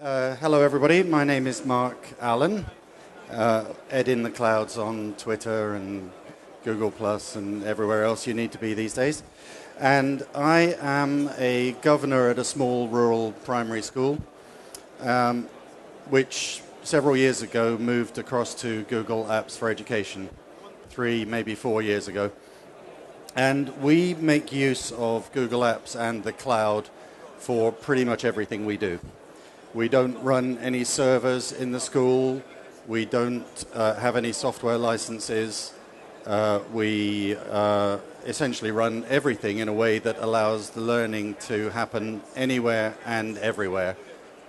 Hello, everybody. My name is Mark Allen, Ed in the Clouds on Twitter and Google Plus and everywhere else you need to be these days. And I am a governor at a small rural primary school, which several years ago moved across to Google Apps for Education, 3, maybe 4 years ago. And we make use of Google Apps and the cloud for pretty much everything we do. We don't run any servers in the school. We don't have any software licenses. We essentially run everything in a way that allows the learning to happen anywhere and everywhere.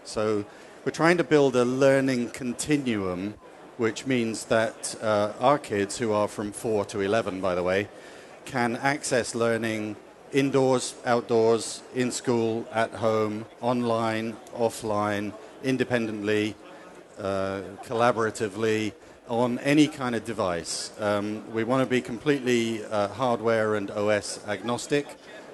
So we're trying to build a learning continuum, which means that our kids, who are from 4 to 11, by the way, can access learning indoors, outdoors, in school, at home, online, offline, independently, collaboratively, on any kind of device. We want to be completely hardware and OS agnostic,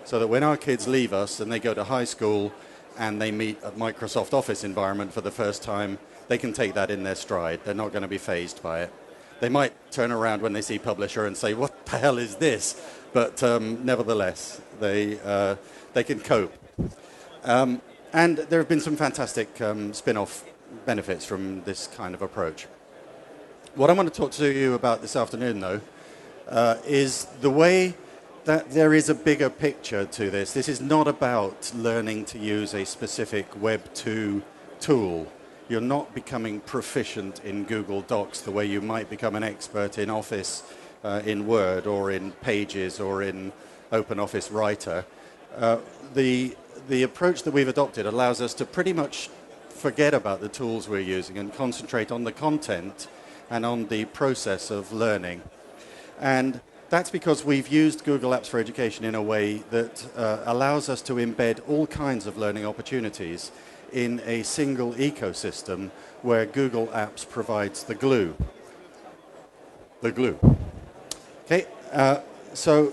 so that when our kids leave us and they go to high school and they meet a Microsoft Office environment for the first time, they can take that in their stride. They're not going to be fazed by it. They might turn around when they see Publisher and say, "What the hell is this?" But nevertheless, they can cope. And there have been some fantastic spin-off benefits from this kind of approach. What I want to talk to you about this afternoon, though, is the way that there is a bigger picture to this. This is not about learning to use a specific Web 2 tool. You're not becoming proficient in Google Docs the way you might become an expert in Office, in Word, or in Pages, or in OpenOffice Writer. The approach that we've adopted allows us to pretty much forget about the tools we're using and concentrate on the content and on the process of learning. And that's because we've used Google Apps for Education in a way that allows us to embed all kinds of learning opportunities in a single ecosystem where Google Apps provides the glue. The glue. Okay, so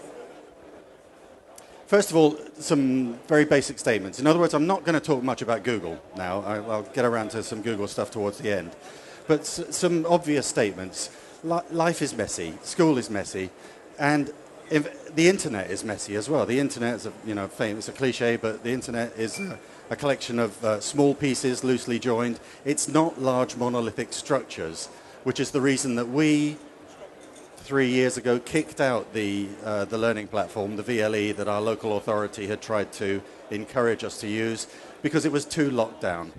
first of all, some very basic statements. In other words, I'm not going to talk much about Google now. I'll get around to some Google stuff towards the end. But some obvious statements. Life is messy, school is messy, and the internet is messy as well. The internet is it's a cliche, but the internet is a collection of small pieces loosely joined. It's not large monolithic structures, which is the reason that we 3 years ago kicked out the learning platform, the VLE, that our local authority had tried to encourage us to use, because it was too locked down.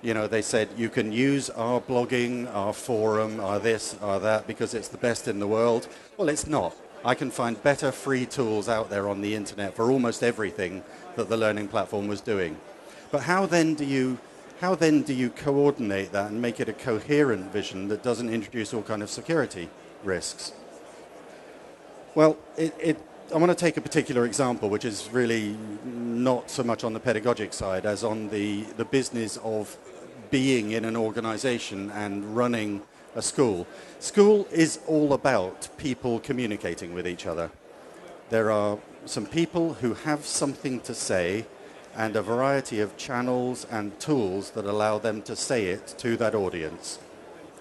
You know, they said, you can use our blogging, our forum, our this, our that, because it's the best in the world. Well, it's not. I can find better free tools out there on the internet for almost everything that the learning platform was doing. But how then do you coordinate that and make it a coherent vision that doesn't introduce all kind of security risks? Well, I want to take a particular example, which is really not so much on the pedagogic side as on the business of being in an organization and running a school. School is all about people communicating with each other. There are some people who have something to say and a variety of channels and tools that allow them to say it to that audience.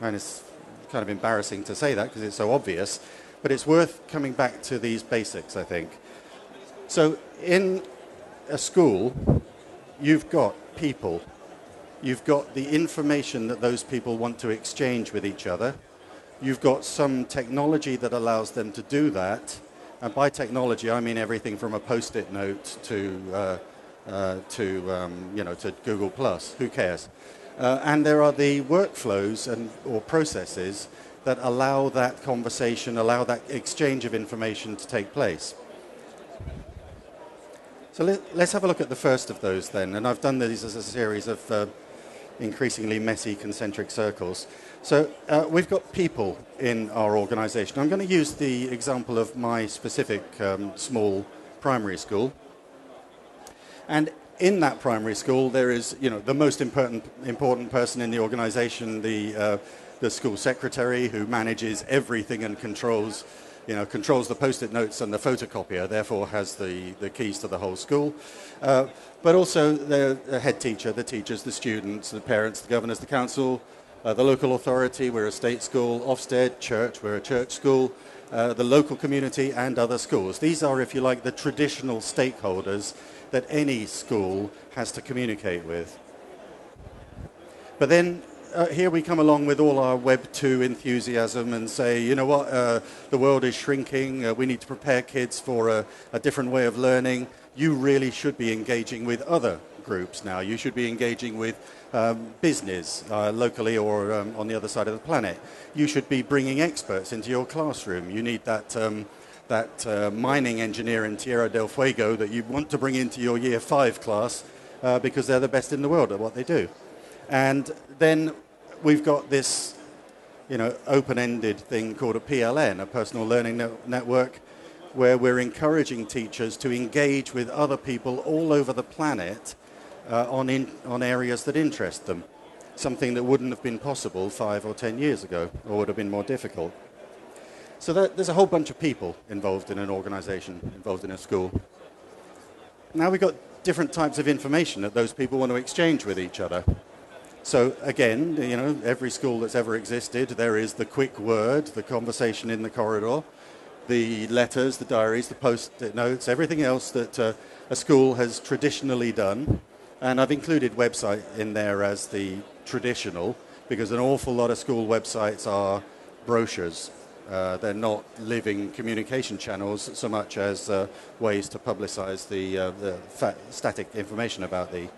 And it's kind of embarrassing to say that because it's so obvious, but it's worth coming back to these basics, I think. So in a school, you've got people. You've got the information that those people want to exchange with each other. You've got some technology that allows them to do that. And by technology, I mean everything from a Post-it note to Google Plus. Who cares? And there are the workflows or processes that allow that conversation, allow that exchange of information to take place. So let's have a look at the first of those then. And I've done these as a series of increasingly messy concentric circles. So we've got people in our organization. I'm going to use the example of my specific small primary school. And in that primary school, there is, the most important person in the organization, the school secretary, who manages everything and controls controls the post-it notes and the photocopier, therefore has the keys to the whole school. But also the head teacher, the teachers, the students, the parents, the governors, the council, the local authority, we're a state school, Ofsted, church, we're a church school, the local community and other schools. These are, if you like, the traditional stakeholders that any school has to communicate with. But then here we come along with all our Web 2 enthusiasm and say, you know what, the world is shrinking, we need to prepare kids for a different way of learning. You really should be engaging with other groups now. You should be engaging with business locally or on the other side of the planet. You should be bringing experts into your classroom. You need that mining engineer in Tierra del Fuego that you want to bring into your Year 5 class because they're the best in the world at what they do. And then we've got this, open-ended thing called a PLN, a personal learning network, where we're encouraging teachers to engage with other people all over the planet on areas that interest them, something that wouldn't have been possible 5 or 10 years ago, or would have been more difficult. So there's a whole bunch of people involved in an organization, involved in a school. Now we've got different types of information that those people want to exchange with each other. So again, every school that's ever existed, there is the quick word, the conversation in the corridor, the letters, the diaries, the post-it notes, everything else that a school has traditionally done. And I've included website in there as the traditional, because an awful lot of school websites are brochures. They're not living communication channels so much as ways to publicize the static information about the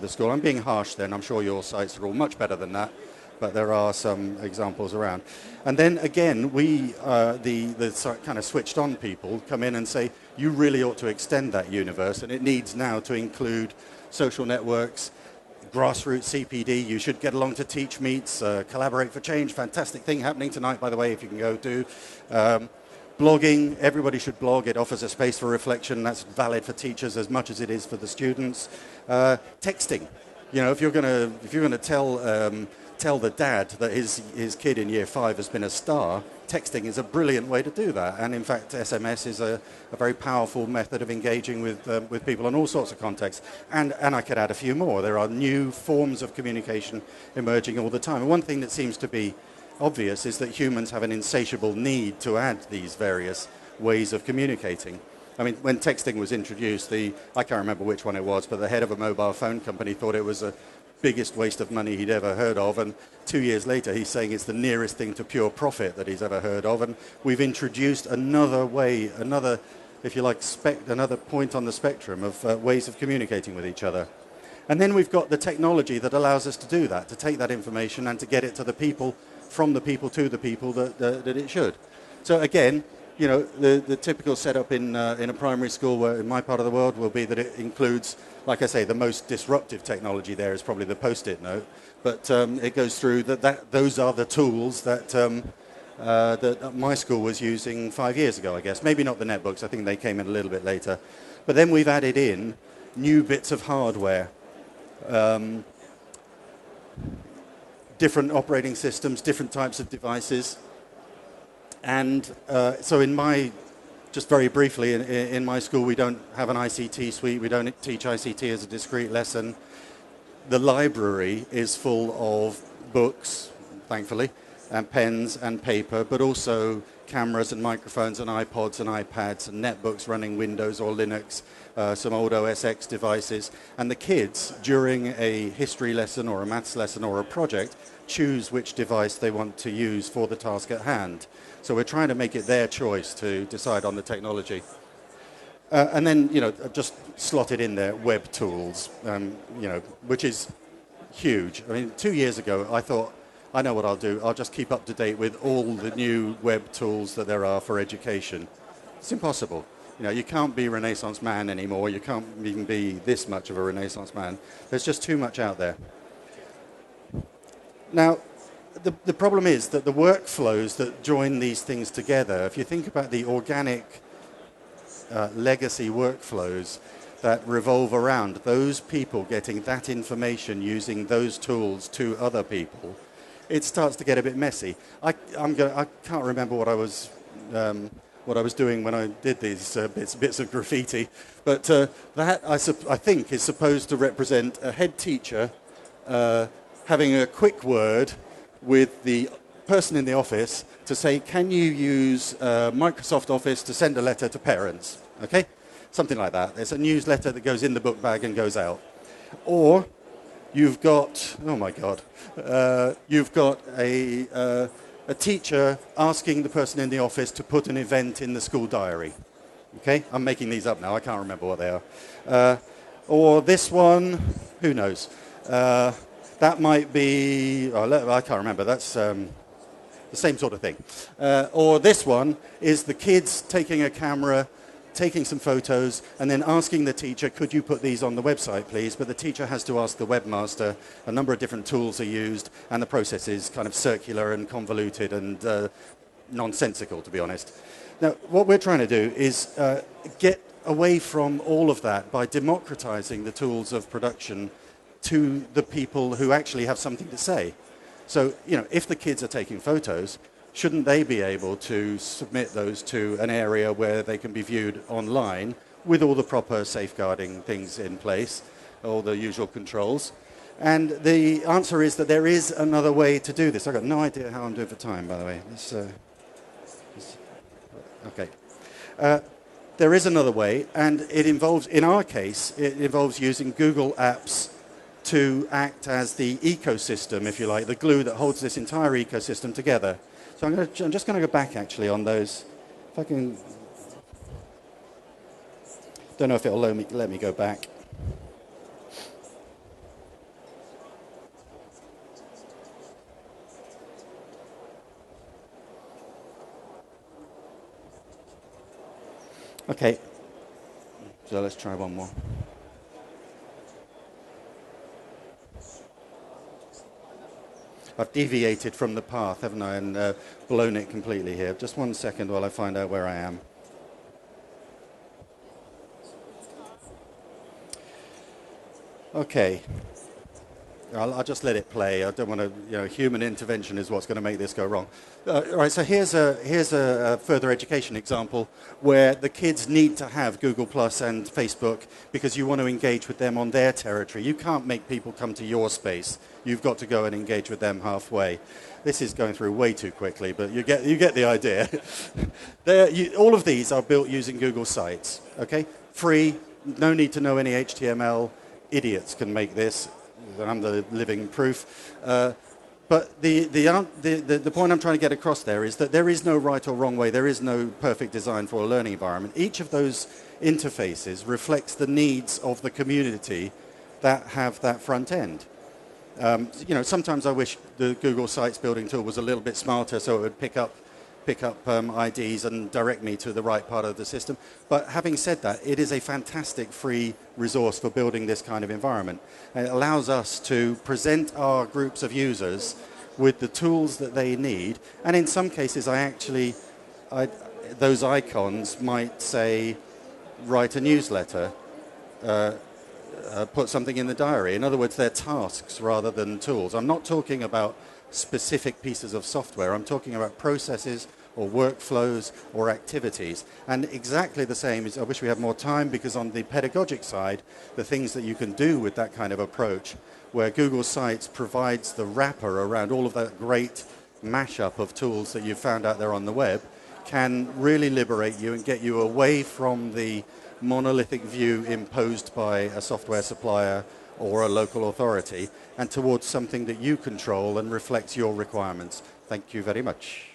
school. I'm being harsh then. I'm sure your sites are all much better than that, but there are some examples around. And then again, we, the kind of switched on people, come in and say, you really ought to extend that universe, and it needs now to include social networks, grassroots CPD, you should get along to Teach Meets, Collaborate for Change, fantastic thing happening tonight, by the way, if you can go do. Blogging, everybody should blog. It offers a space for reflection. That's valid for teachers as much as it is for the students. Texting, if you're going to tell the dad that his kid in Year 5 has been a star, texting is a brilliant way to do that. And in fact, SMS is a very powerful method of engaging with people in all sorts of contexts. And I could add a few more. There are new forms of communication emerging all the time. And one thing that seems to be obvious is that humans have an insatiable need to add these various ways of communicating. I mean, when texting was introduced, I can't remember which one it was, but the head of a mobile phone company thought it was the biggest waste of money he'd ever heard of, and 2 years later he's saying it's the nearest thing to pure profit that he's ever heard of, and we've introduced another way, another, if you like, another point on the spectrum of ways of communicating with each other. And then we've got the technology that allows us to do that, to take that information and to get it to the people, from the people to the people that it should. So again, the typical setup in a primary school where in my part of the world will be that it includes, like I say, the most disruptive technology there is probably the post-it note, but it goes through those are the tools that my school was using 5 years ago, I guess. Maybe not the netbooks, I think they came in a little bit later. But then we've added in new bits of hardware. Different operating systems, different types of devices. And so just very briefly, in my school, we don't have an ICT suite. We don't teach ICT as a discrete lesson. The library is full of books, thankfully, and pens and paper, but also cameras and microphones and iPods and iPads and netbooks running Windows or Linux, some old OS X devices. And the kids, during a history lesson or a maths lesson or a project, choose which device they want to use for the task at hand. So we're trying to make it their choice to decide on the technology. And then, just slotted in there, web tools, which is huge. I mean, 2 years ago, I thought, I know what I'll do. I'll just keep up to date with all the new web tools that there are for education. It's impossible. You can't be Renaissance man anymore. You can't even be this much of a Renaissance man. There's just too much out there. Now, the problem is that the workflows that join these things together, if you think about the organic legacy workflows that revolve around those people getting that information using those tools to other people, it starts to get a bit messy. I can't remember what I was what I was doing when I did these bits of graffiti. But that, I think, is supposed to represent a head teacher having a quick word with the person in the office to say, can you use Microsoft Office to send a letter to parents? Okay? Something like that. There's a newsletter that goes in the book bag and goes out. Or you've got, oh my God, you've got a teacher asking the person in the office to put an event in the school diary. Okay? I'm making these up now. I can't remember what they are. Or this one, who knows? That might be, oh, I can't remember. That's the same sort of thing. Or this one is the kids taking a camera, taking some photos, and then asking the teacher, could you put these on the website, please? But the teacher has to ask the webmaster. A number of different tools are used, and the process is kind of circular and convoluted and nonsensical, to be honest. Now, what we're trying to do is get away from all of that by democratizing the tools of production to the people who actually have something to say. So, you know, if the kids are taking photos, shouldn't they be able to submit those to an area where they can be viewed online with all the proper safeguarding things in place, all the usual controls? And the answer is that there is another way to do this. I've got no idea how I'm doing for time, by the way. Okay. There is another way, and it involves, in our case, it involves using Google Apps to act as the ecosystem, if you like, the glue that holds this entire ecosystem together. So I'm just going to go back, actually, on those. If I can... Don't know if it'll let me go back. Okay. So let's try one more. I've deviated from the path, haven't I, and blown it completely here. Just 1 second while I find out where I am. Okay. I'll just let it play. I don't want to, you know, human intervention is what's going to make this go wrong. All right, so here's a further education example where the kids need to have Google Plus and Facebook because you want to engage with them on their territory. You can't make people come to your space. You've got to go and engage with them halfway. This is going through way too quickly, but you get the idea. All of these are built using Google Sites, okay? Free, no need to know any HTML. Idiots can make this. I'm the living proof. But the point I'm trying to get across there is that there is no right or wrong way. There is no perfect design for a learning environment. Each of those interfaces reflects the needs of the community that have that front end. You know, sometimes I wish the Google Sites building tool was a little bit smarter so it would pick up IDs and direct me to the right part of the system. But having said that, it is a fantastic free resource for building this kind of environment. And it allows us to present our groups of users with the tools that they need. And in some cases, those icons might say, write a newsletter, put something in the diary. In other words, they're tasks rather than tools. I'm not talking about specific pieces of software. I'm talking about processes or workflows or activities. And exactly the same is, I wish we had more time, because on the pedagogic side, the things that you can do with that kind of approach, where Google Sites provides the wrapper around all of that great mashup of tools that you've found out there on the web, can really liberate you and get you away from the monolithic view imposed by a software supplier or a local authority, and towards something that you control and reflects your requirements. Thank you very much.